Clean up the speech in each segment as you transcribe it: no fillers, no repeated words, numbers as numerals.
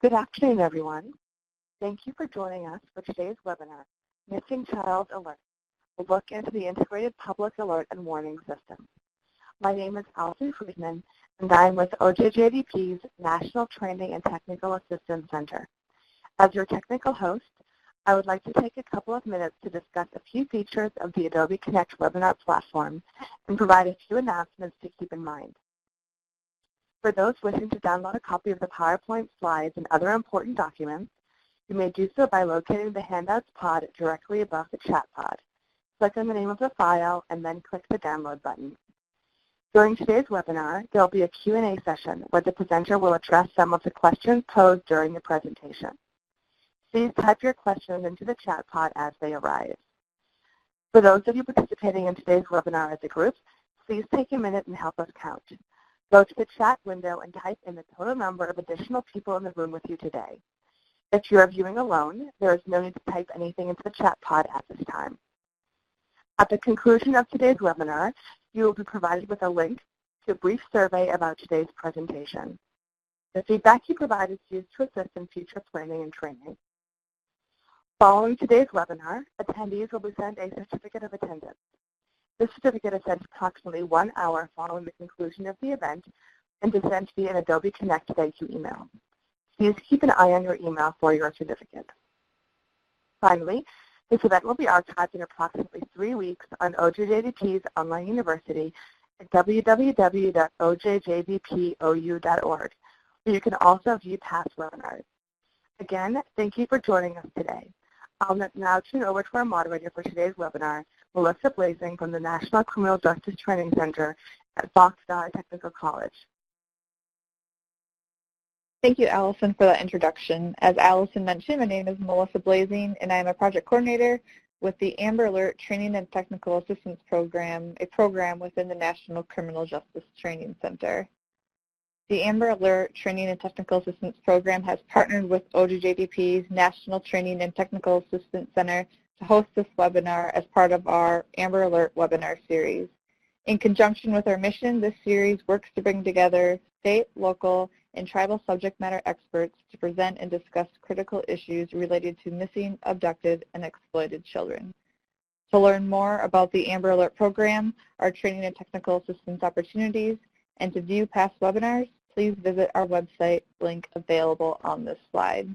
Good afternoon, everyone. Thank you for joining us for today's webinar, Missing Child Alert, a look into the Integrated Public Alert and Warning System. My name is Allison Friedman, and I'm with OJJDP's National Training and Technical Assistance Center. As your technical host, I would like to take a couple of minutes to discuss a few features of the Adobe Connect webinar platform and provide a few announcements to keep in mind. For those wishing to download a copy of the PowerPoint slides and other important documents, you may do so by locating the Handouts pod directly above the chat pod. Click on the name of the file and then click the download button. During today's webinar, there will be a Q&A session where the presenter will address some of the questions posed during the presentation. Please type your questions into the chat pod as they arise. For those of you participating in today's webinar as a group, please take a minute and help us count. Go to the chat window and type in the total number of additional people in the room with you today. If you are viewing alone, there is no need to type anything into the chat pod at this time. At the conclusion of today's webinar, you will be provided with a link to a brief survey about today's presentation. The feedback you provide is used to assist in future planning and training. Following today's webinar, attendees will be sent a certificate of attendance. This certificate is sent approximately 1 hour following the conclusion of the event and is sent via an Adobe Connect thank you email. Please keep an eye on your email for your certificate. Finally, this event will be archived in approximately 3 weeks on OJJDP's online university at www.ojjdpou.org, where you can also view past webinars. Again, thank you for joining us today. I'll now turn over to our moderator for today's webinar, Melissa Blazing from the National Criminal Justice Training Center at Fox Valley Technical College. Thank you, Allison, for that introduction. As Allison mentioned, my name is Melissa Blazing, and I am a project coordinator with the Amber Alert Training and Technical Assistance Program, a program within the National Criminal Justice Training Center. The Amber Alert Training and Technical Assistance Program has partnered with OJJDP's National Training and Technical Assistance Center to host this webinar as part of our Amber Alert webinar series. In conjunction with our mission, this series works to bring together state, local, and tribal subject matter experts to present and discuss critical issues related to missing, abducted, and exploited children. To learn more about the Amber Alert program, our training and technical assistance opportunities, and to view past webinars, please visit our website, link available on this slide.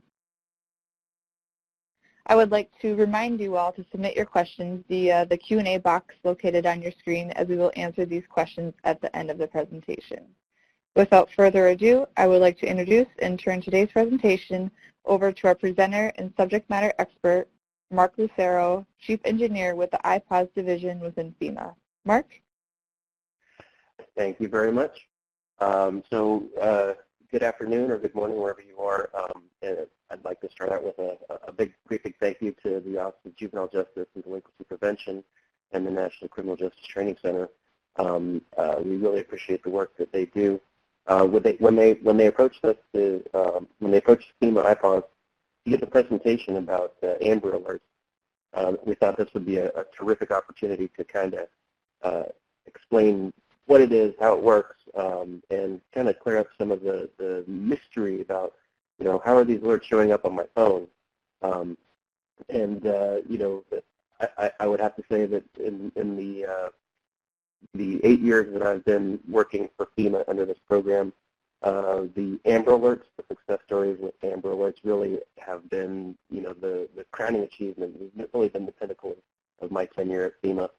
I would like to remind you all to submit your questions via the Q&A box located on your screen, as we will answer these questions at the end of the presentation. Without further ado, I would like to introduce and turn today's presentation over to our presenter and subject matter expert, Mark Lucero, Chief Engineer with the IPAWS Division within FEMA. Mark? Thank you very much. Good afternoon or good morning, wherever you are. And I'd like to start out with a big thank you to the Office of Juvenile Justice and Delinquency Prevention and the National Criminal Justice Training Center. We really appreciate the work that they do. When they approached us, when they approached FEMA IPAWS to give a presentation about Amber Alerts, we thought this would be a terrific opportunity to kind of explain what it is, how it works, and kind of clear up some of the mystery about, how are these alerts showing up on my phone? I would have to say that in the 8 years that I've been working for FEMA under this program, the Amber Alerts, the success stories with Amber Alerts really have been, the crowning achievement. It's really been the pinnacle of my tenure at FEMA.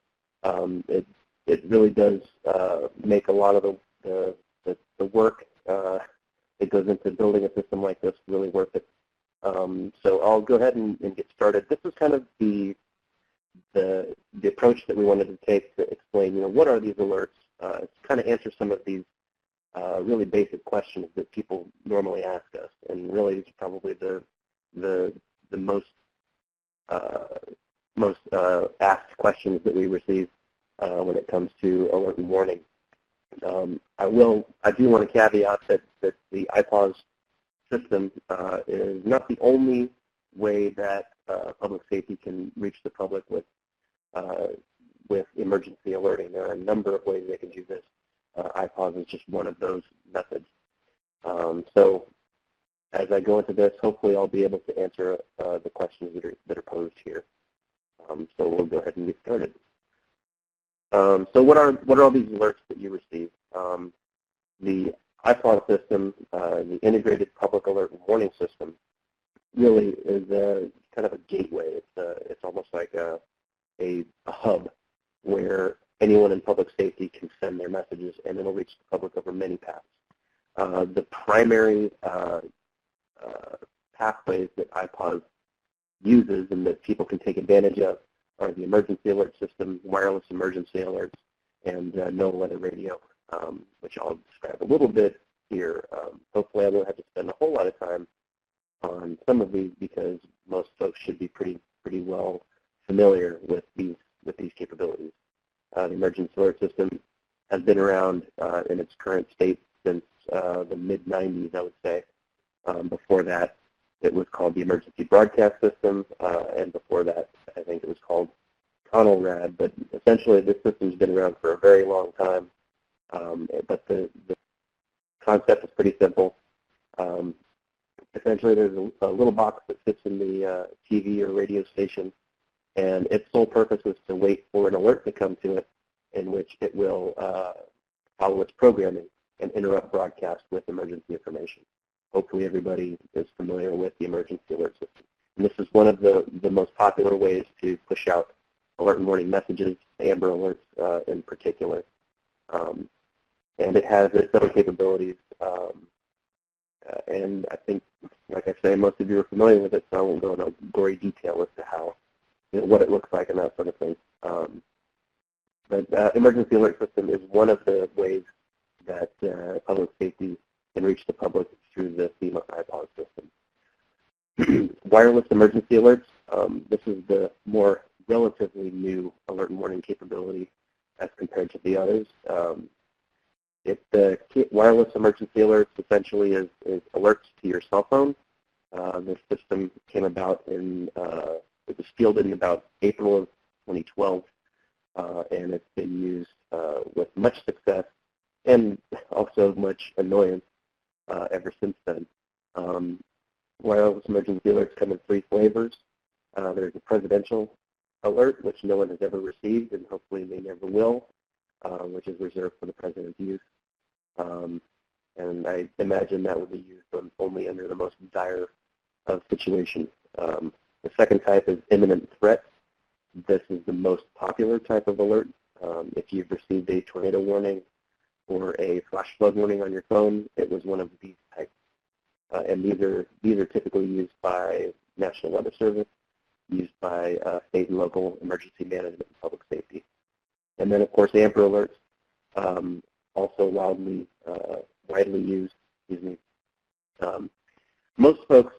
It really does make a lot of the work that goes into building a system like this really worth it. So I'll go ahead and get started. This is kind of the approach that we wanted to take to explain, what are these alerts? To kind of answer some of these really basic questions that people normally ask us, and really these are probably the most asked questions that we receive when it comes to alert and warning. I do want to caveat that the IPAWS system is not the only way that public safety can reach the public with emergency alerting. There are a number of ways they can do this. IPAWS is just one of those methods. So as I go into this, hopefully I'll be able to answer the questions that are posed here. So we'll go ahead and get started. So what are all these alerts that you receive? The IPAWS system, the Integrated Public Alert and Warning System, really is kind of a gateway. It's almost like a hub where anyone in public safety can send their messages, and it'll reach the public over many paths. The primary pathways that IPAWS uses and that people can take advantage of are the emergency alert system, wireless emergency alerts, and no weather radio, which I'll describe a little bit here. Hopefully I won't have to spend a whole lot of time on some of these because most folks should be pretty well familiar with these capabilities. The emergency alert system has been around in its current state since the mid-90s, I would say. Before that, it was called the Emergency Broadcast System, and before that, I think it was called CONELRAD. But essentially, this system's been around for a very long time. But the concept is pretty simple. Essentially, there's a little box that sits in the TV or radio station, and its sole purpose is to wait for an alert to come to it, in which it will follow its programming and interrupt broadcast with emergency information. Hopefully everybody is familiar with the emergency alert system. And this is one of the most popular ways to push out alert and warning messages, Amber Alerts in particular. And it has its own capabilities. And I think, like I say, most of you are familiar with it, so I won't go into gory detail as to how, what it looks like and that sort of thing. But emergency alert system is one of the ways that public safety can reach the public through the FEMA IPAWS system. Wireless emergency alerts, this is the more relatively new alert and warning capability as compared to the others. Wireless emergency alerts essentially is alerts to your cell phone. This system came about it was fielded in about April of 2012, and it's been used with much success and also much annoyance ever since then. Wireless emergency alerts come in 3 flavors. There's a presidential alert, which no one has ever received, and hopefully they never will, which is reserved for the president's use. And I imagine that would be used only under the most dire of situations. The second type is imminent threat. This is the most popular type of alert. If you've received a tornado warning or a flash flood warning on your phone, it was one of these types. And these are typically used by National Weather Service, used by state and local emergency management and public safety. And then, of course, Amber Alerts, also widely used. Most folks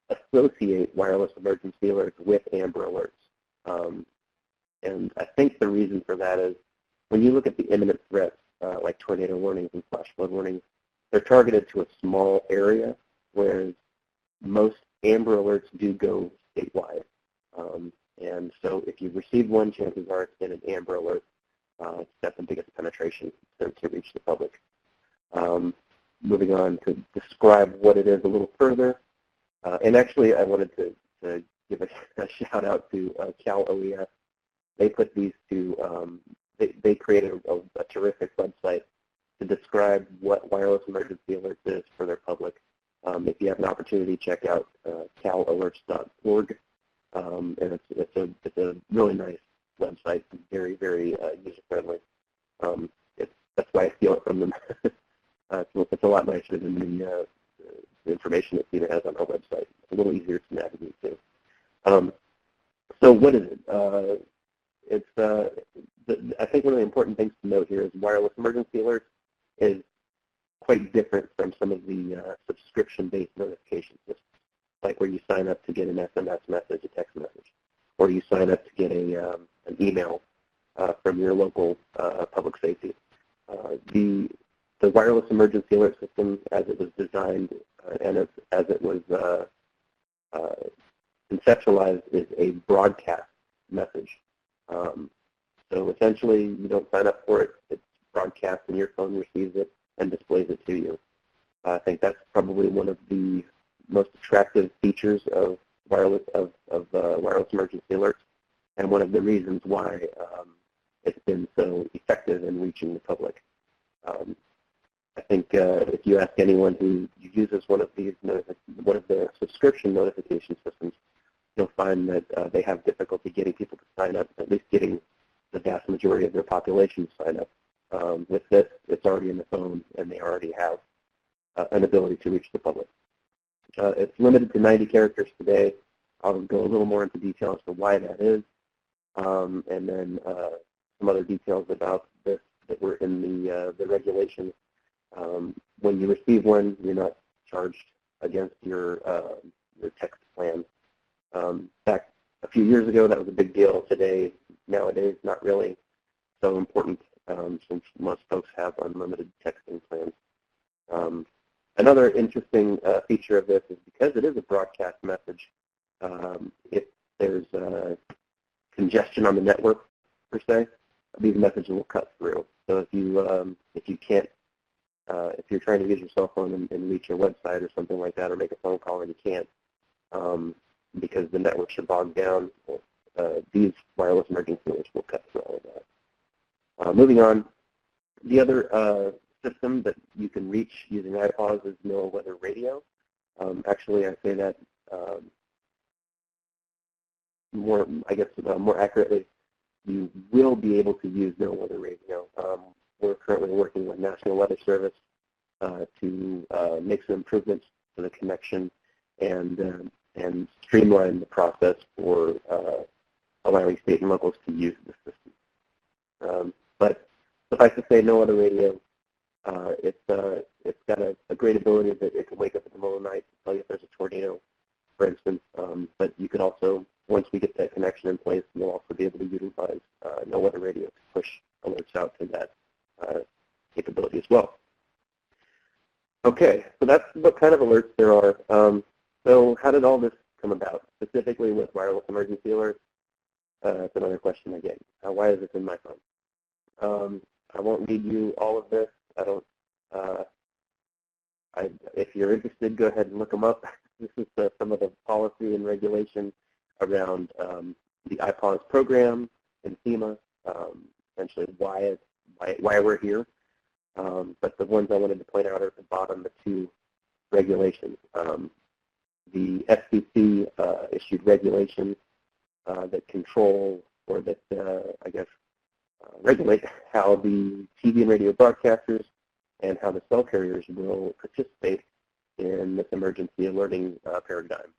associate wireless emergency alerts with Amber Alerts. And I think the reason for that is when you look at the imminent threats, like tornado warnings and flash flood warnings, they're targeted to a small area, whereas most Amber Alerts do go statewide. And so if you've received one, chances are it's been an Amber Alert. It's got the biggest penetration to reach the public. Moving on to describe what it is a little further. And actually, I wanted to give a shout out to Cal OES. They put these to, they created a terrific website to describe what wireless emergency alerts is for their public. If you have an opportunity, check out calalerts.org. And it's a really nice website, very, very user-friendly. That's why I steal it from them. It's a lot nicer than the information that FEMA has on our website. It's a little easier to navigate too. So what is it? I think one of the important things to note here is wireless emergency alerts is quite different from some of the subscription-based notification systems, like where you sign up to get an SMS message, a text message, or you sign up to get an email from your local public safety. The wireless emergency alert system, as it was designed and as it was conceptualized, is a broadcast message. So essentially, you don't sign up for it. It's broadcast, and your phone receives it and displays it to you. I think that's probably one of the most attractive features of wireless emergency alerts, and one of the reasons why it's been so effective in reaching the public. I think if you ask anyone who uses one of the subscription notification systems, you'll find that they have difficulty getting people to sign up, at least getting the vast majority of their population to sign up. With this, it's already in the phone, and they already have an ability to reach the public. It's limited to 90 characters today. I'll go a little more into detail as to why that is, and then some other details about this that were in the regulations. When you receive one, you're not charged against your text plan. Back a few years ago, that was a big deal. Nowadays, not really so important since most folks have unlimited texting plans. Another interesting feature of this is because it is a broadcast message, if there's congestion on the network, per se, these messages will cut through. So if you can't, if you're trying to use your cell phone and reach your website or something like that, or make a phone call and you can't, because the networks are bogged down, these wireless emergency alerts will cut through all of that. Moving on, the other system that you can reach using iPaws is NOAA Weather Radio. Actually, I say that more accurately, you will be able to use NOAA Weather Radio. We're currently working with National Weather Service to make some improvements to the connection and streamline the process for allowing state and locals to use the system. But suffice to say, NOAA Weather Radio, it's got a great ability that it can wake up in the middle of the night to tell you if there's a tornado, for instance. But you could also, once we get that connection in place, you'll also be able to utilize NOAA Weather Radio to push alerts out to that capability as well. Okay, so that's what kind of alerts there are. So how did all this come about, specifically with wireless emergency alerts? That's another question I get. Why is this in my phone? I won't read you all of this. If you're interested, go ahead and look them up. This is some of the policy and regulation around the iPaws program and FEMA, essentially why we're here. But the ones I wanted to point out are at the bottom, the two regulations. The FCC issued regulations that control, or that regulate how the TV and radio broadcasters and how the cell carriers will participate in this emergency alerting paradigm.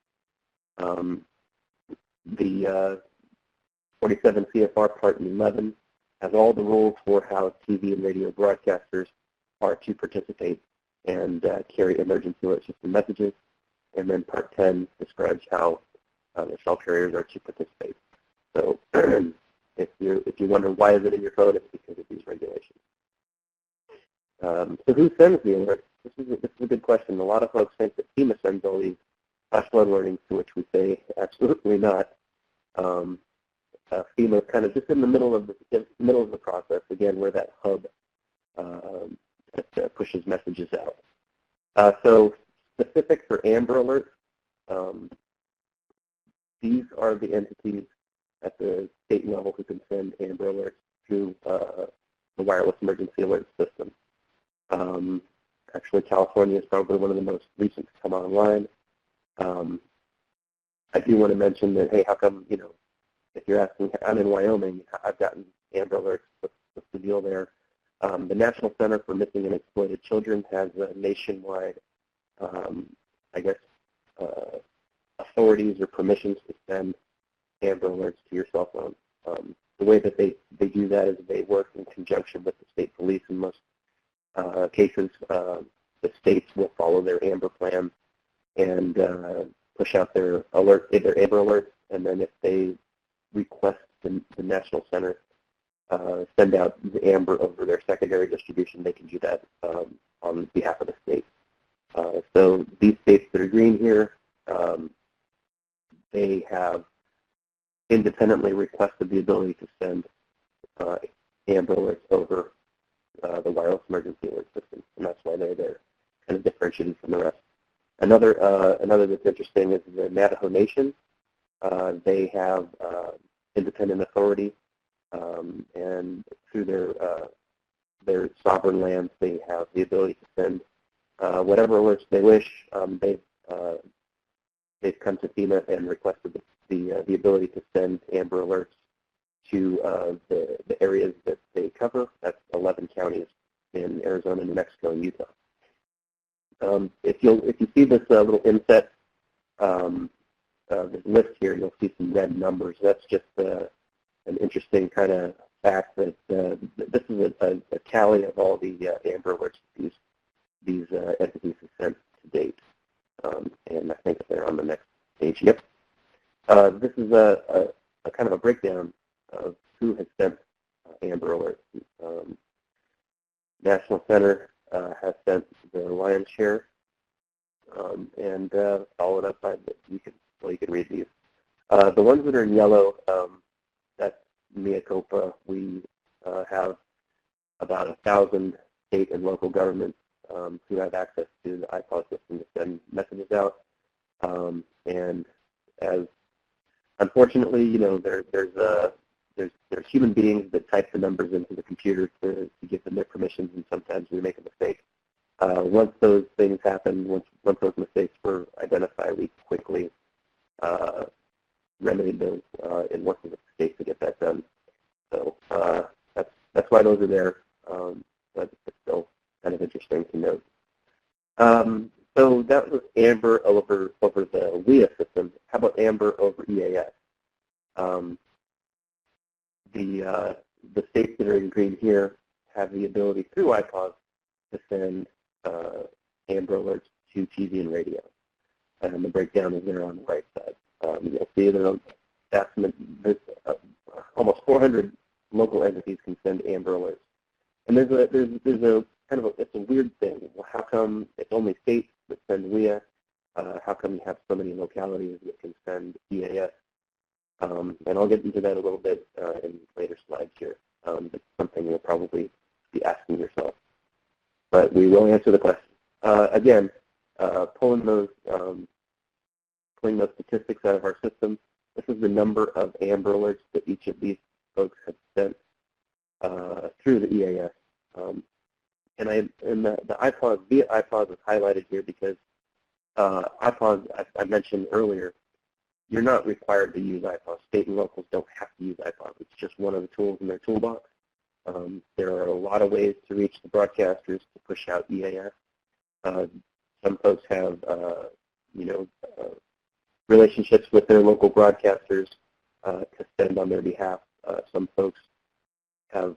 The 47 CFR Part 11 has all the rules for how TV and radio broadcasters are to participate and carry emergency alert system messages. And then Part 10 describes how the cell carriers are to participate. So if you wonder why is it in your phone, it's because of these regulations. So who sends the alerts? This is a good question. A lot of folks think that FEMA sends all these flash flood warnings, to which we say absolutely not. FEMA is kind of just in the middle of the process. Again, we're that hub that pushes messages out. So specific for Amber Alerts, these are the entities at the state level who can send Amber Alerts through the wireless emergency alert system. Actually, California is probably one of the most recent to come online. I do want to mention that, hey, how come, if you're asking, I'm in Wyoming, I've gotten Amber Alerts, what's the deal there? The National Center for Missing and Exploited Children has a nationwide, authorities or permissions to send Amber Alerts to your cell phone. The way that they do that is they work in conjunction with the state police. In most cases, the states will follow their Amber plan and push out their Amber Alerts, and then if they request the National Center send out the Amber over their secondary distribution, they can do that on behalf of the state. So these states that are green here, they have independently requested the ability to send Amber Alerts over the wireless emergency alert system, and that's why they're kind of differentiated from the rest. Another that's interesting is the Navajo Nation. They have independent authority, and through their sovereign lands, they have the ability to send whatever alerts they wish. They've come to FEMA and requested the ability to send Amber Alerts to the areas that they cover. That's 11 counties in Arizona, New Mexico, and Utah. If you see this little inset, this list here, you'll see some red numbers. That's just an interesting kind of fact that this is a tally of all the Amber Alerts that these entities have sent to date. And I think they're on the next page. Yep. This is a kind of a breakdown of who has sent Amber Alerts. National Center has sent the lion's share, and followed up by you can read these. The ones that are in yellow, that's mea culpa. We have about 1,000 state and local governments who have access to the IPAWS system to send messages out, and as unfortunately, there's human beings that type the numbers into the computer to give them their permissions, and sometimes we make a mistake. Once those things happen, once those mistakes were identified, we quickly remedied those and worked with the state to get that done. So that's why those are there, but it's still kind of interesting to note. So that was Amber over the WIA system. How about Amber over EAS? The states that are in green here have the ability through IPAWS to send Amber Alerts to TV and radio. And the breakdown is there on the right side. You'll see that almost 400 local entities can send Amber Alerts. And there's a kind of it's a weird thing. Well, how come it's only states that send WIA? How come you have so many localities that can send EAS? And I'll get into that a little bit in later slides here. It's something you'll probably be asking yourself. But we will answer the question. Again, pulling those statistics out of our system, this is the number of Amber Alerts that each of these folks have sent through the EAS. And the IPAWS, via IPAWS is highlighted here because IPAWS, I mentioned earlier, you're not required to use IPAWS. State and locals don't have to use IPAWS. It's just one of the tools in their toolbox. There are a lot of ways to reach the broadcasters to push out EAS. Some folks have, relationships with their local broadcasters to send on their behalf. Some folks have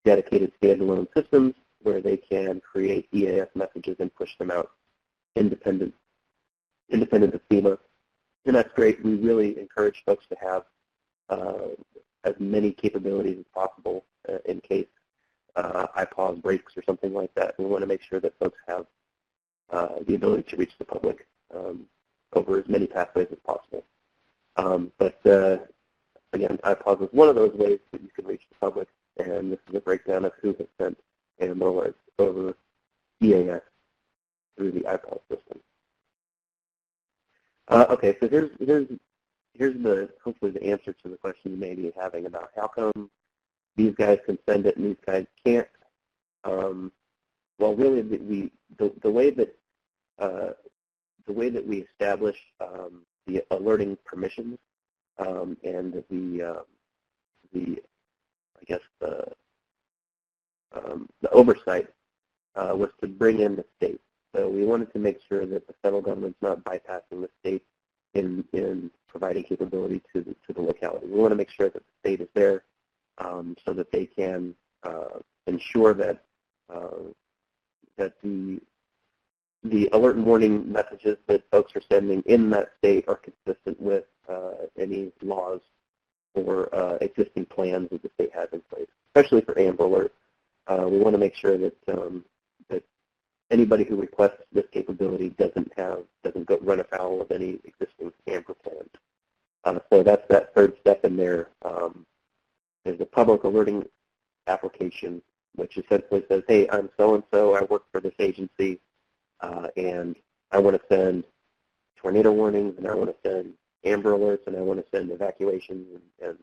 dedicated standalone systems where they can create EAS messages and push them out independent of FEMA. And that's great. We really encourage folks to have as many capabilities as possible in case IPAWS breaks or something like that. We want to make sure that folks have the ability to reach the public over as many pathways as possible. But again, IPAWS is one of those ways that you can reach the public, and this is a breakdown of who has sent Amber Alerts over EAS through the IPAWS system. Okay, so here's hopefully the answer to the question you may be having about how come these guys can send it and these guys can't. Well, really, the way that we establish the alerting permissions and the oversight was to bring in the state. So we wanted to make sure that the federal government's not bypassing the state in providing capability to the locality. We want to make sure that the state is there so that they can ensure that the alert and warning messages that folks are sending in that state are consistent with any laws or existing plans that the state has in place, especially for Amber Alert. We want to make sure that that anybody who requests this capability doesn't go run afoul of any existing Amber plans. So that's that third step in there. There's a public alerting application, which essentially says, hey, I'm so-and-so, I work for this agency, and I want to send tornado warnings, and I want to send Amber Alerts, and I want to send evacuations and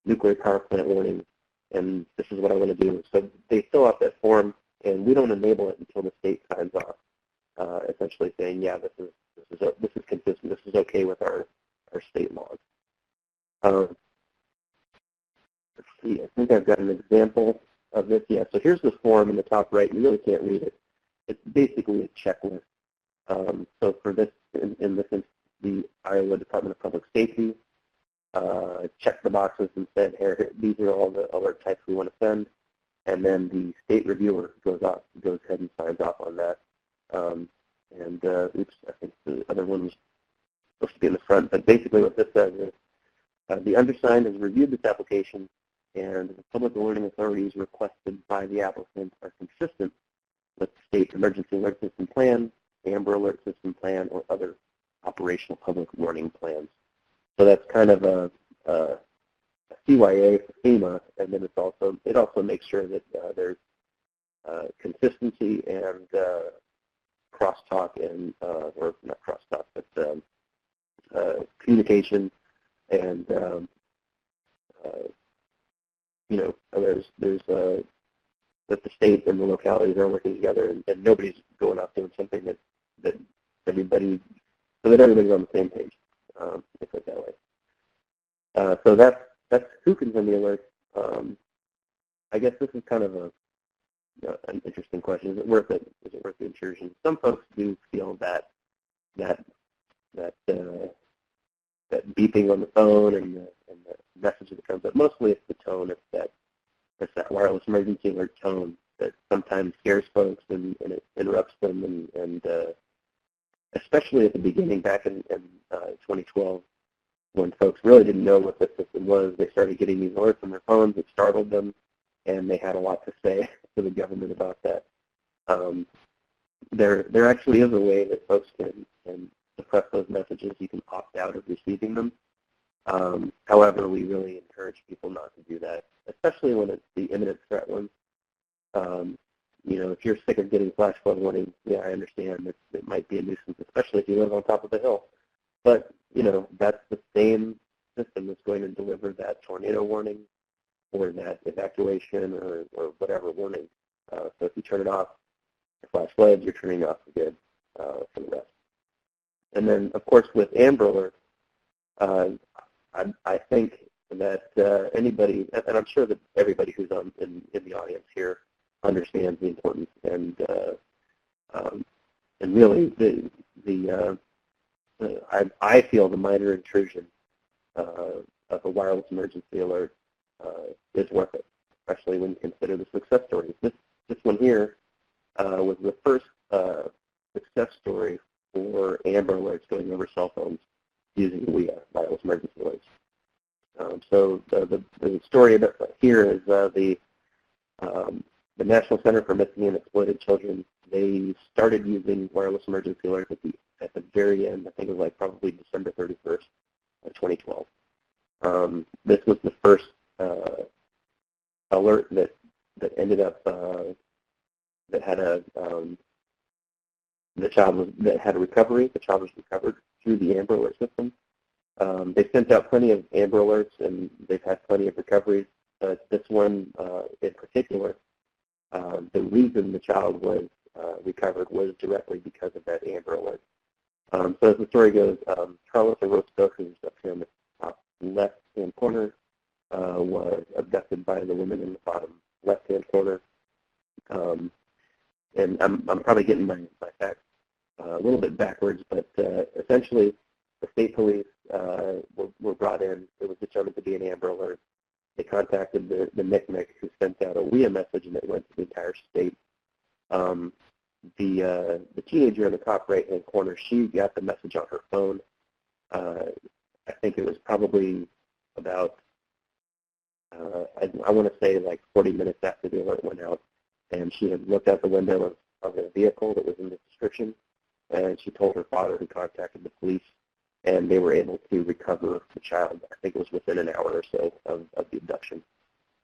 nuclear power plant warnings, and this is what I want to do. So they fill out that form, and we don't enable it until the state signs off, essentially saying, yeah, this is consistent, this is okay with our state laws. Let's see, I think I've got an example of this. Yeah, so here's the form in the top right. You really can't read it. It's basically a checklist. So for this, in this instance, the Iowa Department of Public Safety checked the boxes and said, here, these are all the alert types we want to send. And then the state reviewer goes ahead and signs off on that. Oops, I think the other one was supposed to be in the front. But basically what this says is, the undersigned has reviewed this application, and the public alerting authorities requested by the applicant are consistent with the state emergency alert system plan, Amber Alert system plan, or other operational public warning plans. So that's kind of a CYA for FEMA, and then it also makes sure that there's consistency and crosstalk and or not crosstalk, but communication, and there's that the state and the localities are working together, and nobody's going off doing something that everybody's on the same page. If it that way. So that's who can send the alert. I guess this is kind of an interesting question. Is it worth it? Is it worth the intrusion? Some folks do feel that beeping on the phone and the message that comes up. Mostly it's the tone. It's that wireless emergency alert tone that sometimes scares folks and it interrupts them. And especially at the beginning, back in 2012, when folks really didn't know what the system was, they started getting these alerts on their phones. It startled them, and they had a lot to say to the government about that. There actually is a way that folks can suppress those messages. You can opt out of receiving them. However, we really encourage people not to do that, especially when it's the imminent threat ones. If you're sick of getting flash flood warnings, yeah, I understand that it might be a nuisance, especially if you live on top of the hill. But, that's the same system that's going to deliver that tornado warning or that evacuation or whatever warning. So if you turn it off, the flash floods, you're turning off for good for the rest. And then, of course, with Amber Alert, I think that anybody, and I'm sure that everybody who's in the audience here understands the importance and really I feel the minor intrusion of a wireless emergency alert is worth it, especially when you consider the success stories. This one here was the first success story for Amber Alerts going over cell phones using WEA, wireless emergency alerts. So the story about here is the National Center for Missing and Exploited Children. They started using wireless emergency alerts at the very end. I think it was like probably December 31st of 2012. This was the first alert that ended up that had that had a recovery. The child was recovered through the Amber Alert system. They sent out plenty of Amber Alerts, and they've had plenty of recoveries. But this one in particular, the reason the child was recovered was directly because of that Amber Alert. So as the story goes, Carlos Orozco, who's up here in the top left-hand corner, was abducted by the woman in the bottom left-hand corner. And I'm probably getting my facts a little bit backwards, but essentially the state police were brought in. It was determined to be an Amber Alert. They contacted the NCMEC, who sent out a WEA message, and it went to the entire state. The teenager in the top right-hand corner, she got the message on her phone. I think it was probably about, I want to say like 40 minutes after the alert went out, and she had looked out the window of a vehicle that was in the description, and she told her father, who contacted the police, and they were able to recover the child. I think it was within an hour or so of the abduction.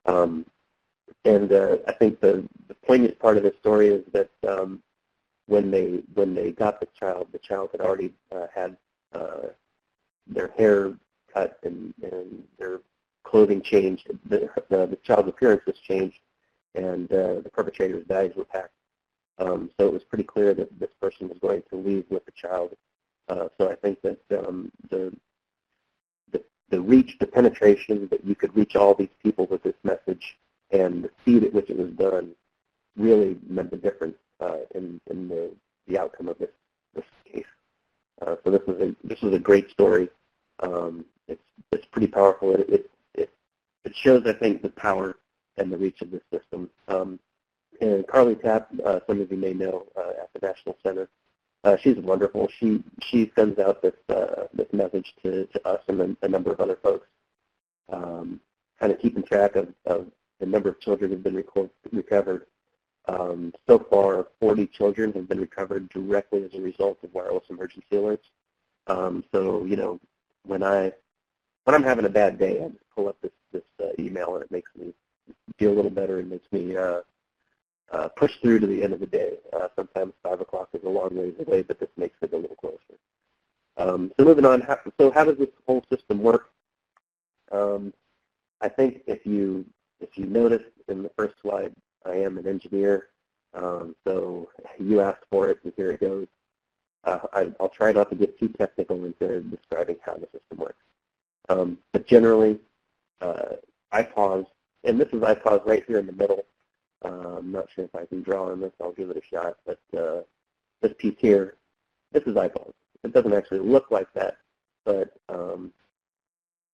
And I think the poignant part of this story is that when they got the child had already had their hair cut and their clothing changed. The child's appearance was changed, and the perpetrator's bags were packed. So it was pretty clear that this person was going to leave with the child. So I think that the reach, the penetration, that you could reach all these people with this message, and the speed at which it was done, really meant the difference in the outcome of this case. So this was a great story. It's pretty powerful. It shows, I think, the power and the reach of this system. And Carly Tapp, some of you may know, at the National Center, she's wonderful. She sends out this message to us and a number of other folks, kind of keeping track of the number of children who have been recovered. So far, 40 children have been recovered directly as a result of wireless emergency alerts. So, you know, when I'm having a bad day, I just pull up this email, and it makes me feel a little better and makes me push through to the end of the day. Sometimes 5 o'clock is a long ways away, but this makes it a little closer. So moving on, how does this whole system work? I think if you notice in the first slide, I am an engineer, so you asked for it, and here it goes. I'll try not to get too technical into describing how the system works. But generally, IPAWS, and this is IPAWS right here in the middle. I'm not sure if I can draw on this. I'll give it a shot. But this piece here, this is IPAWS. It doesn't actually look like that, but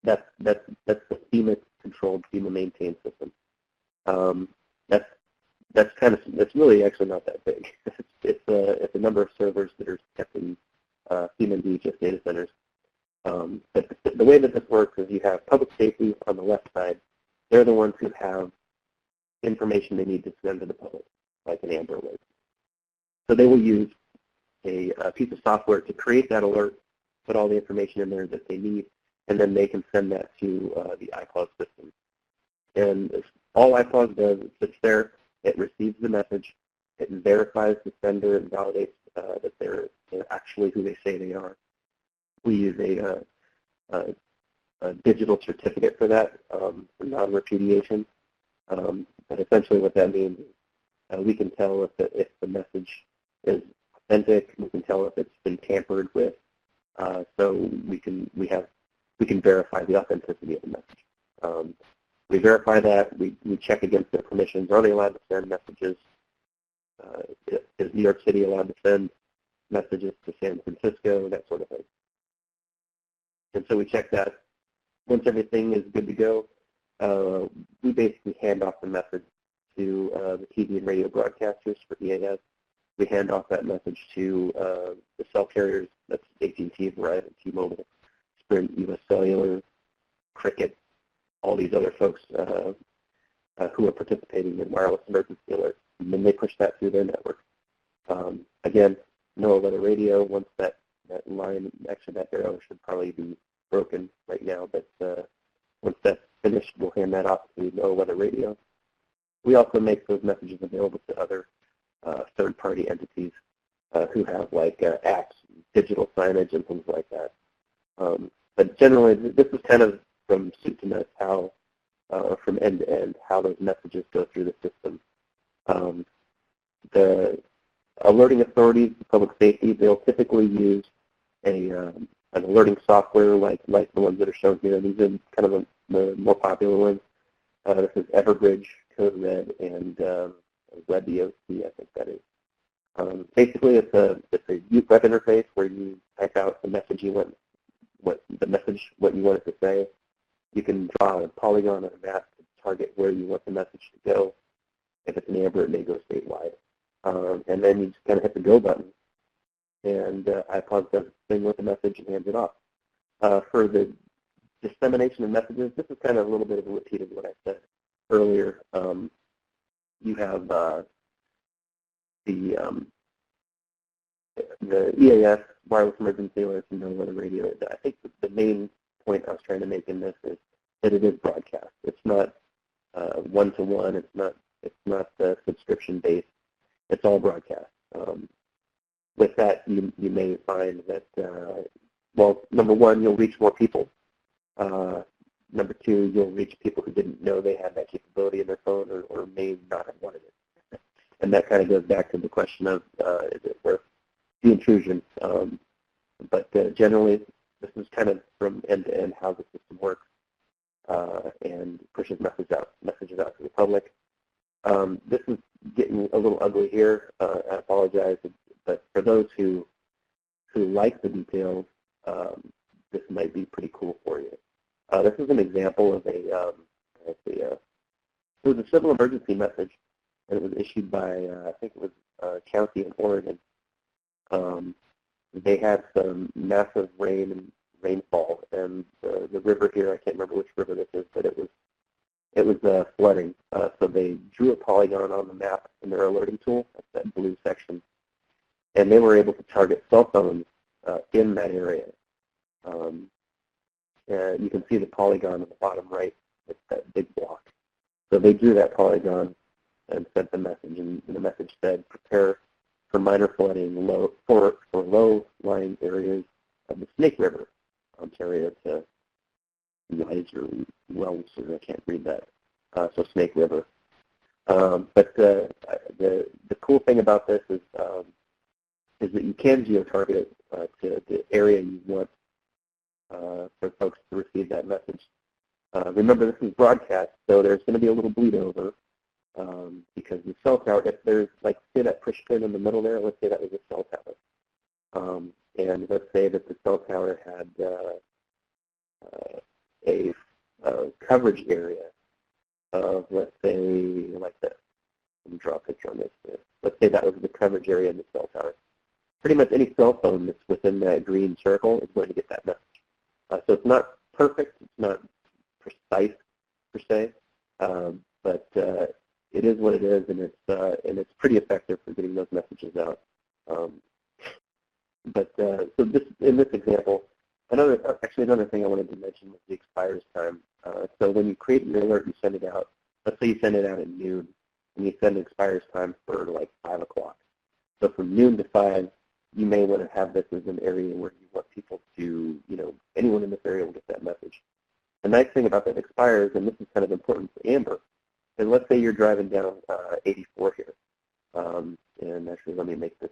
that's the FEMA-controlled, FEMA-maintained system. That's really actually not that big. It's a number of servers that are kept in FEMA and DHS data centers. But the way that this works is you have public safety on the left side. They're the ones who have information they need to send to the public, like an Amber Alert. So they will use a piece of software to create that alert, put all the information in there that they need, and then they can send that to the IPAWS system. And all IPAWS does is sits there, it receives the message, it verifies the sender and validates that they're actually who they say they are. We use a digital certificate for that, for non-repudiation. But essentially what that means is we can tell if the message is authentic, we can tell if it's been tampered with, so we can verify the authenticity of the message. We verify that, we check against their permissions. Are they allowed to send messages? Is New York City allowed to send messages to San Francisco, that sort of thing. And so we check that. Once everything is good to go, we basically hand off the message to the TV and radio broadcasters for EAS. We hand off that message to the cell carriers, that's AT&T, Verizon, T-Mobile, Sprint, US Cellular, Cricket, all these other folks who are participating in wireless emergency alerts. And then they push that through their network. Again, no weather radio. Once that line, actually that arrow should probably be broken right now, but once that's finished, we'll hand that off to no weather radio. We also make those messages available to other third-party entities who have like apps, digital signage, and things like that. But generally, this is kind of from soup to nuts, how from end to end, how those messages go through the system. The alerting authorities, public safety, they'll typically use an alerting software like the ones that are shown here. These are kind of the more popular ones. This is Everbridge, Code Red, and WebEOC, I think that is. Basically, it's a web interface where you type out the message you want, what you want it to say. You can draw a polygon on a map to target where you want the message to go. If it's an Amber, it may go statewide. And then you just kind of hit the go button, and IPAWS does its thing with the message and hands it off. For the dissemination of messages, this is kind of a little bit of a repeat of what I said earlier. You have the EAS, wireless emergency alerts, and no weather radio. I think the main point I was trying to make in this is that it is broadcast. It's not one-to-one. It's not subscription-based. It's all broadcast. with that, you may find that, well, number one, you'll reach more people. Number two, you'll reach people who didn't know they had that capability in their phone or may not have wanted it. And that kind of goes back to the question of, is it worth the intrusion? But generally, this is kind of from end to end how the system works and pushes messages out to the public. This is getting a little ugly here. I apologize, but for those who like the details, this might be pretty cool for you. This is an example of it was a civil emergency message, and it was issued by, I think it was a county in Oregon. They had some massive rainfall, and the river here, I can't remember which river this is, but it was flooding. So they drew a polygon on the map in their alerting tool, that's that blue section, and they were able to target cell phones in that area. You can see the polygon on the bottom right. It's that big block. So they drew that polygon and sent the message, and the message said, prepare for minor flooding for low-lying areas of the Snake River, Ontario to Wells, or I can't read that, so Snake River. But the cool thing about this is that you can geo-target it to the area you want for folks to receive that message. Remember, this is broadcast, so there's going to be a little bleed over because the cell tower, if there's, like, say that push pin in the middle there, let's say that was a cell tower. And let's say that the cell tower had a coverage area of, let's say, like this. Let me draw a picture on this. Let's say that was the coverage area in the cell tower. Pretty much any cell phone that's within that green circle is going to get that message. So it's not perfect, it's not precise per se, but it is what it is, and it's pretty effective for getting those messages out. So this, in this example, another thing I wanted to mention was the expires time. So when you create an alert, you send it out. Let's say you send it out at noon, and you send an expires time for like 5 o'clock. So from noon to 5, you may want to have this as an area where you want people to, anyone in this area will get that message. The nice thing about that expires, and this is kind of important for Amber, is let's say you're driving down 84 here. And actually, let me make this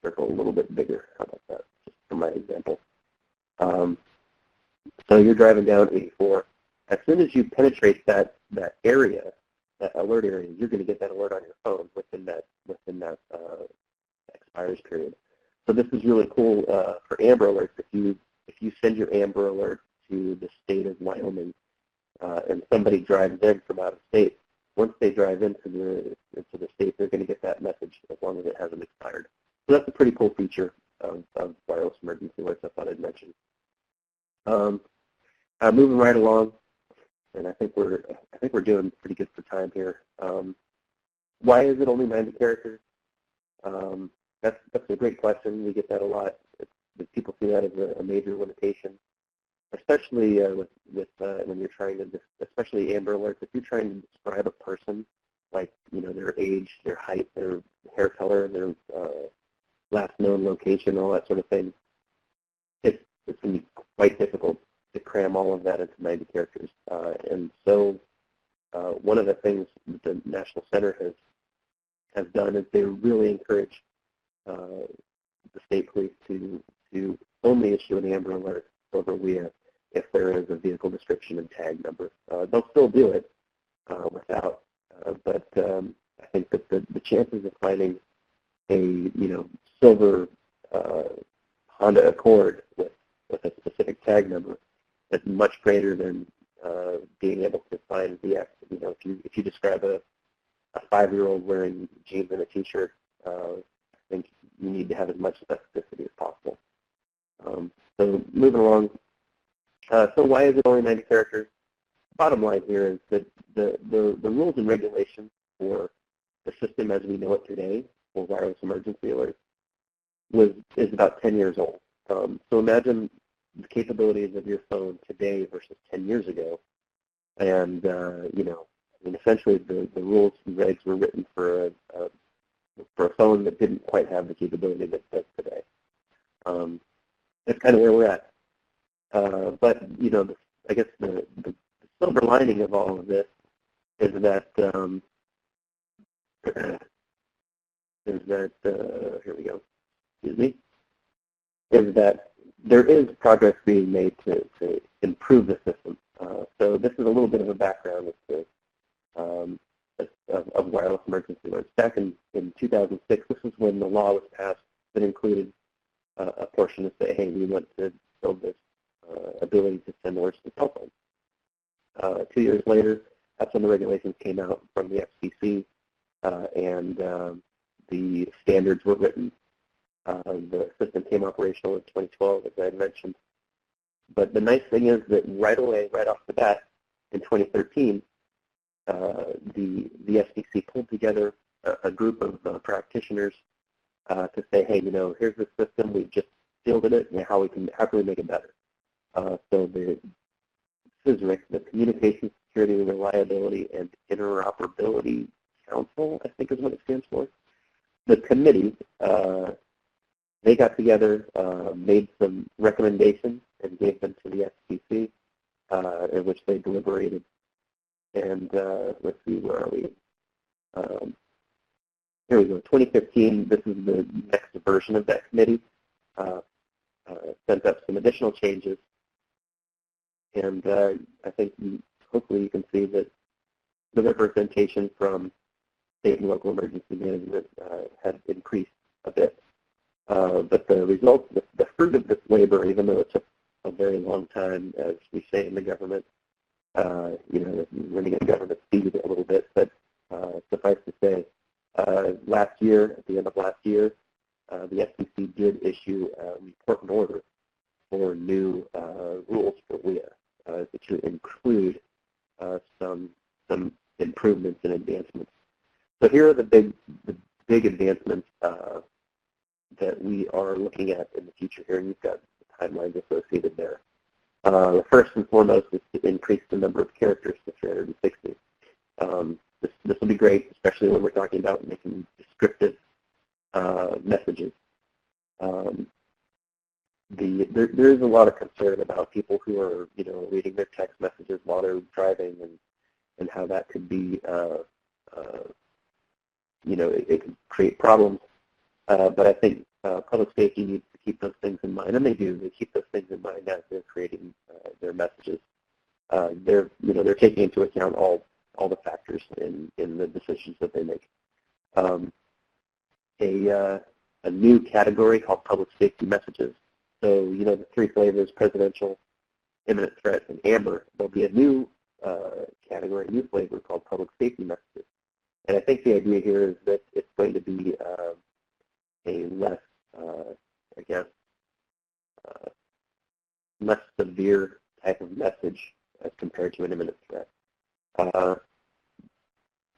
circle a little bit bigger. How about that, just for my example. So you're driving down 84. As soon as you penetrate that area, that alert area, you're going to get that alert on your phone within that expires period. So this is really cool for Amber Alerts. If you send your Amber Alert to the state of Wyoming and somebody drives in from out of state, once they drive into the state, they're going to get that message as long as it hasn't expired. So that's a pretty cool feature of wireless emergency alerts I thought I'd mention. Moving right along, and I think we're doing pretty good for time here. Why is it only 90 characters? That's a great question. We get that a lot. People see that as a major limitation, especially when you're trying to, especially Amber Alerts. If you're trying to describe a person, like their age, their height, their hair color, their last known location, all that sort of thing, it's going to be quite difficult to cram all of that into 90 characters. And so one of the things that the National Center has done is they really encourage the state police to only issue an Amber Alert over WIA if there is a vehicle description and tag number. They'll still do it without, but I think that the chances of finding a silver Honda Accord with a specific tag number is much greater than being able to find the if you describe a 5-year-old wearing jeans and a t-shirt, I think you need to have as much specificity as possible. So moving along, so why is it only 90 characters? Bottom line here is that the rules and regulations for the system as we know it today for wireless emergency alerts is about 10 years old. So imagine the capabilities of your phone today versus 10 years ago, and essentially the rules and regs were written for a for a phone that didn't quite have the capability that it does today. That's kind of where we're at. But I guess the silver lining of all of this is that here we go. Excuse me. Is that there is progress being made to improve the system. So this is a little bit of a background of wireless emergency alerts. Back in 2006, this is when the law was passed that included a portion to say, hey, we want to build this ability to send alerts to cell phones. 2 years later, that's when the regulations came out from the FCC, and the standards were written. The system came operational in 2012, as I had mentioned. But the nice thing is that right away, right off the bat, in 2013, the FCC pulled together a group of practitioners to say, hey, here's the system, we just fielded it, and how can we make it better? So the CISRIC, the Communication Security, Reliability, and Interoperability Council, I think is what it stands for. The committee, they got together, made some recommendations, and gave them to the FCC, in which they deliberated. And let's see, where are we? Here we go, 2015, this is the next version of that committee, sent up some additional changes. And I think hopefully you can see that the representation from state and local emergency management has increased a bit. But the results, the fruit of this labor, even though it took a very long time, as we say in the government, running a government speed a little bit, but suffice to say, last year, at the end of last year, the FCC did issue a report and order for new rules for WIA to include some improvements and advancements. So here are the big advancements that we are looking at in the future here, and you've got the timelines associated there. The first and foremost is to increase the number of characters to 360. This will be great, especially when we're talking about making descriptive messages. There is a lot of concern about people who are, reading their text messages while they're driving, and how that could be, it could create problems. But I think public safety needs to keep those things in mind, and they do. They keep those things in mind as they're creating their messages. They're taking into account all the factors in the decisions that they make. A new category called public safety messages. So, the three flavors, presidential, imminent threat, and amber. There'll be a new category, a new flavor called public safety messages. And I think the idea here is that it's going to be a less, less severe type of message as compared to an imminent threat.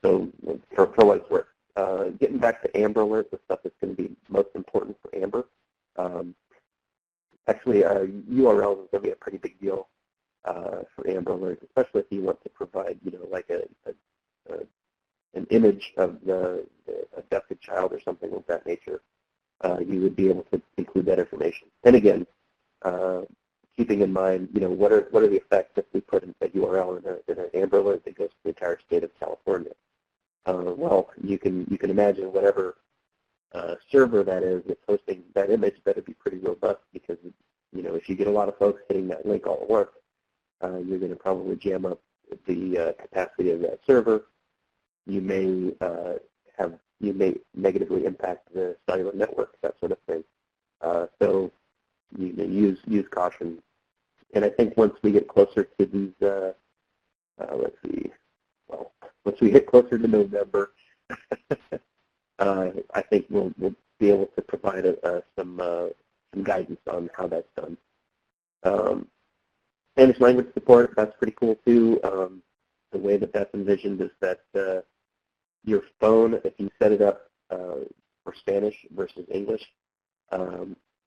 So for what it's worth, getting back to Amber Alert, the stuff that's going to be most important for Amber. Actually, URL is going to be a pretty big deal for Amber Alert, especially if you want to provide, like an image of the abducted child or something of that nature. You would be able to include that information. And again, keeping in mind, what are the effects if we put a URL in an Amber Alert that goes to the entire state of California? Well, you can imagine whatever server that is that's hosting that image better be pretty robust, because if you get a lot of folks hitting that link all at once, you're going to probably jam up the capacity of that server. You may negatively impact the cellular network, that sort of thing. So use caution. And I think once we get closer to these, once we get closer to November, I think we'll be able to provide some guidance on how that's done. Spanish language support, that's pretty cool too. The way that that's envisioned is that your phone, if you set it up for Spanish versus English,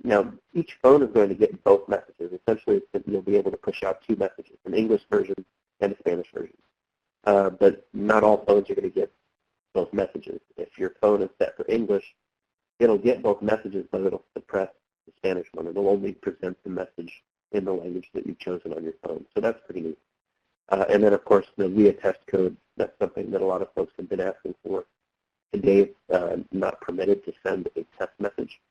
now each phone is going to get both messages. Essentially, you'll be able to push out two messages, an English version and a Spanish version. But not all phones are going to get both messages. If your phone is set for English, it'll get both messages, but it'll suppress the Spanish one. It'll only present the message in the language that you've chosen on your phone. So that's pretty neat. And then, of course, the WIA test code, that's something that a lot of folks have been asking for. Today, it's not permitted to send a test message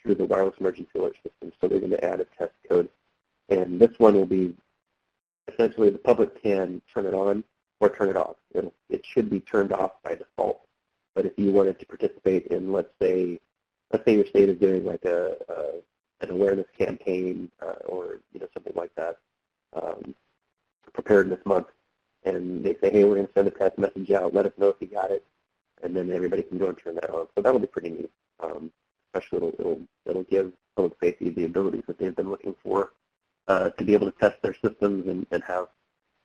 through the wireless emergency alert system, so they're going to add a test code. And this one will be, essentially, the public can turn it on or turn it off. It should be turned off by default. But if you wanted to participate in, let's say your state is doing like an awareness campaign or something like that, preparedness month, and they say, hey, we're going to send a test message out, let us know if you got it, and then everybody can go and turn that on. So that'll be pretty neat. Especially it'll give public safety the abilities that they've been looking for to be able to test their systems and have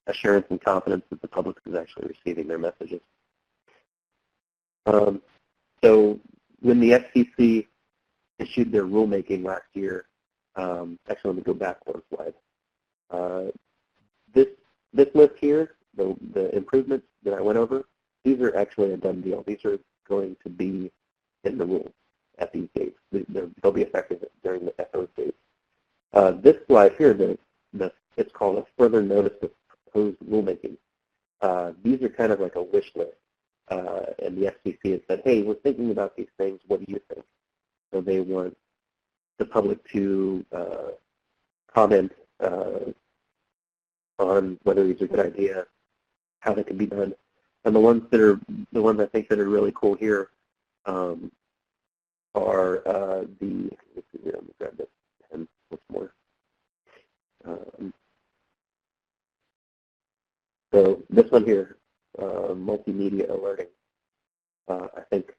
assurance and confidence that the public is actually receiving their messages. So when the FCC issued their rulemaking last year, actually let me go back one slide. This list here, the improvements that I went over, these are actually a done deal. These are going to be in the rules at these dates. They'll be effective during those dates. This slide here, it's called a further notice of proposed rulemaking. These are kind of like a wish list. And the FCC has said, hey, we're thinking about these things. What do you think? So they want the public to comment on whether these are a good idea, how they can be done. And the ones I think that are really cool here are let me grab this pen once more. So this one here, multimedia alerting. I think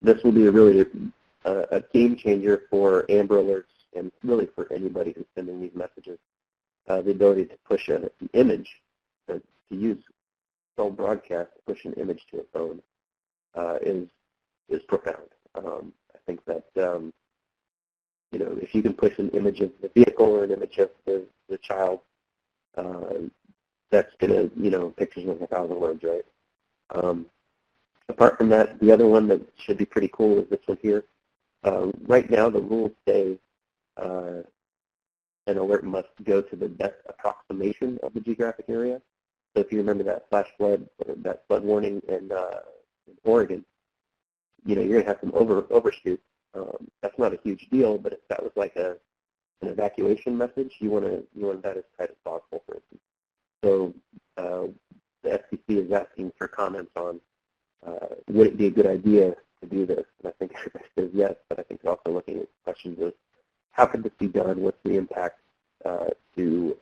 this will be a game changer for Amber Alerts and really for anybody who's sending these messages. The ability to push an image, to use cell broadcast to push an image to a phone is profound. I think that if you can push an image of the vehicle or an image of the child, that's gonna pictures worth 1,000 words, right? Apart from that, the other one that should be pretty cool is this one here. Right now, the rules say an alert must go to the best approximation of the geographic area. So if you remember that flash flood, or that flood warning in Oregon, you're going to have some overshoot. That's not a huge deal, but if that was like an evacuation message, you want that as tight as possible, for instance. So the FCC is asking for comments on would it be a good idea to do this? And I think everybody says yes, but I think they're also looking at questions of how could this be done? What's the impact to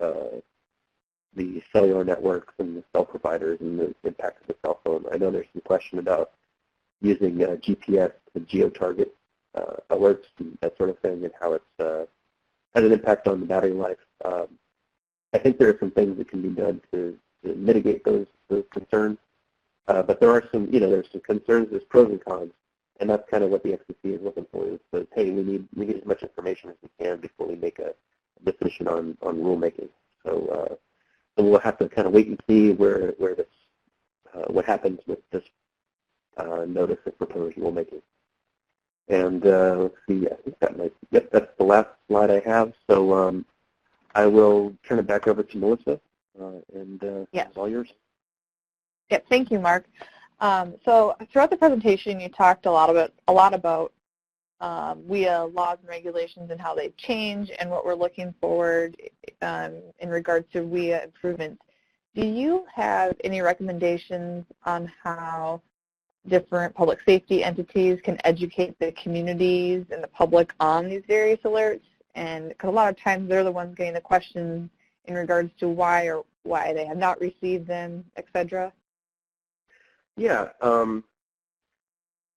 the cellular networks and the cell providers and the impact of the cell phone? I know there's some question about using GPS to geo-target alerts and that sort of thing, and how it's has an impact on the battery life. I think there are some things that can be done to mitigate those concerns, but there are some, there's some concerns. There's pros and cons, and that's kind of what the FCC is looking for. Is that, hey, we need as much information as we can before we make a decision on rulemaking. So we'll have to kind of wait and see where this what happens with this notice of proposed rulemaking. And let's see, I think that's the last slide I have. So I will turn it back over to Melissa, and yes. It's all yours. Yep, thank you, Mark. So throughout the presentation, you talked a lot about WIA laws and regulations and how they've changed and what we're looking forward in regards to WIA improvements. Do you have any recommendations on how different public safety entities can educate the communities and the public on these various alerts? And because a lot of times they're the ones getting the questions in regards to why they have not received them, etc. Yeah.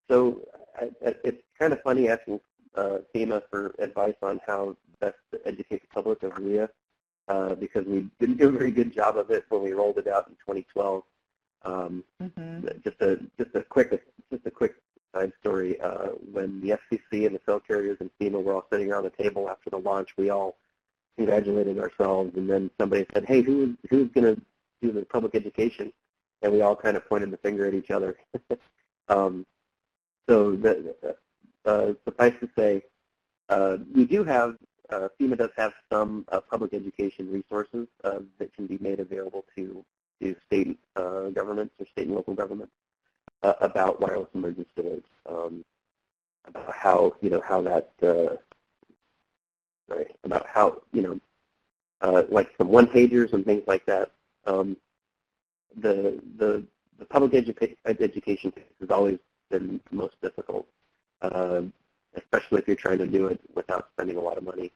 So it's kind of funny asking FEMA for advice on how best to educate the public of WIA, because we didn't do a very good job of it when we rolled it out in 2012. Just a quick side story. When the FCC and the cell carriers and FEMA were all sitting around the table after the launch, we all congratulated ourselves, and then somebody said, "Hey, who's going to do the public education?" And we all kind of pointed the finger at each other. So suffice to say, we do have, FEMA does have some public education resources that can be made available to state governments or state and local governments about wireless emergency alerts, about how, how that, about how, like some one-pagers and things like that. The public education piece has always been the most difficult, especially if you're trying to do it without spending a lot of money.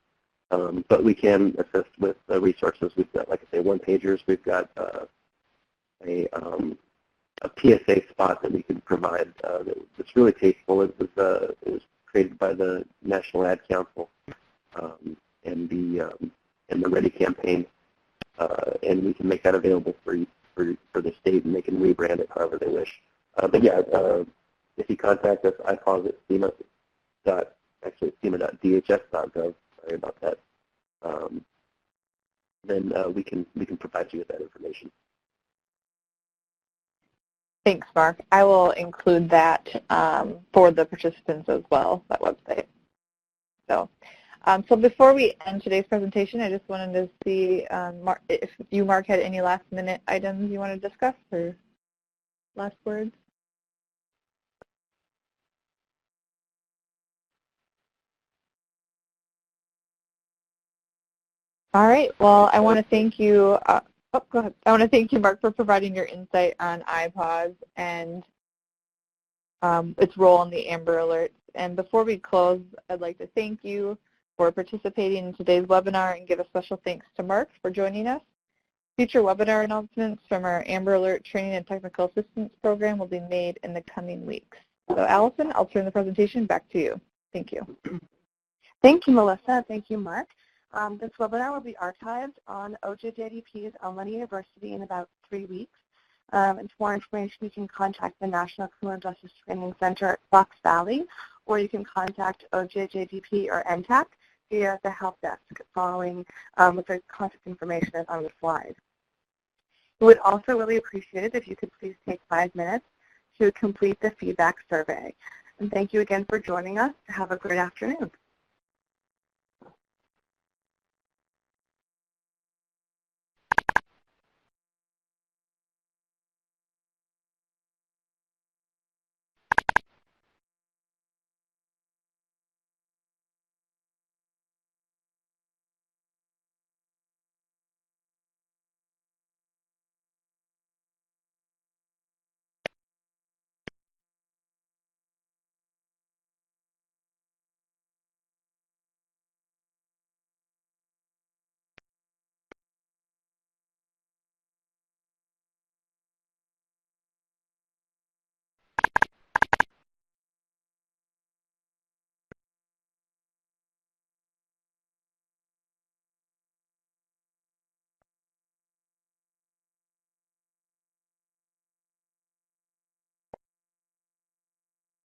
But we can assist with resources. We've got, like I say, one-pagers. We've got a PSA spot that we can provide that's really tasteful. It was created by the National Ad Council and the Ready campaign, and we can make that available for the state, and they can rebrand it however they wish. But yeah, if you contact us, IPAWS at FEMA.dhs.gov. Sorry about that. Then we can provide you with that information. Thanks, Mark. I will include that for the participants as well, that website. So before we end today's presentation, I just wanted to see if you, Mark, had any last-minute items you want to discuss or last words. All right. Well, I want to thank you. Go ahead. I want to thank you, Mark, for providing your insight on IPAWS and its role in the Amber Alerts. And before we close, I'd like to thank you for participating in today's webinar and give a special thanks to Mark for joining us. Future webinar announcements from our Amber Alert Training and Technical Assistance Program will be made in the coming weeks. So Allison, I'll turn the presentation back to you. Thank you. Thank you, Melissa. Thank you, Mark. This webinar will be archived on OJJDP's Online University in about 3 weeks. And for more information, you can contact the National Criminal Justice Training Center at Fox Valley, or you can contact OJJDP or NTAC via the help desk following with the contact information is on the slide. We would also really appreciate it if you could please take 5 minutes to complete the feedback survey. And thank you again for joining us. Have a great afternoon.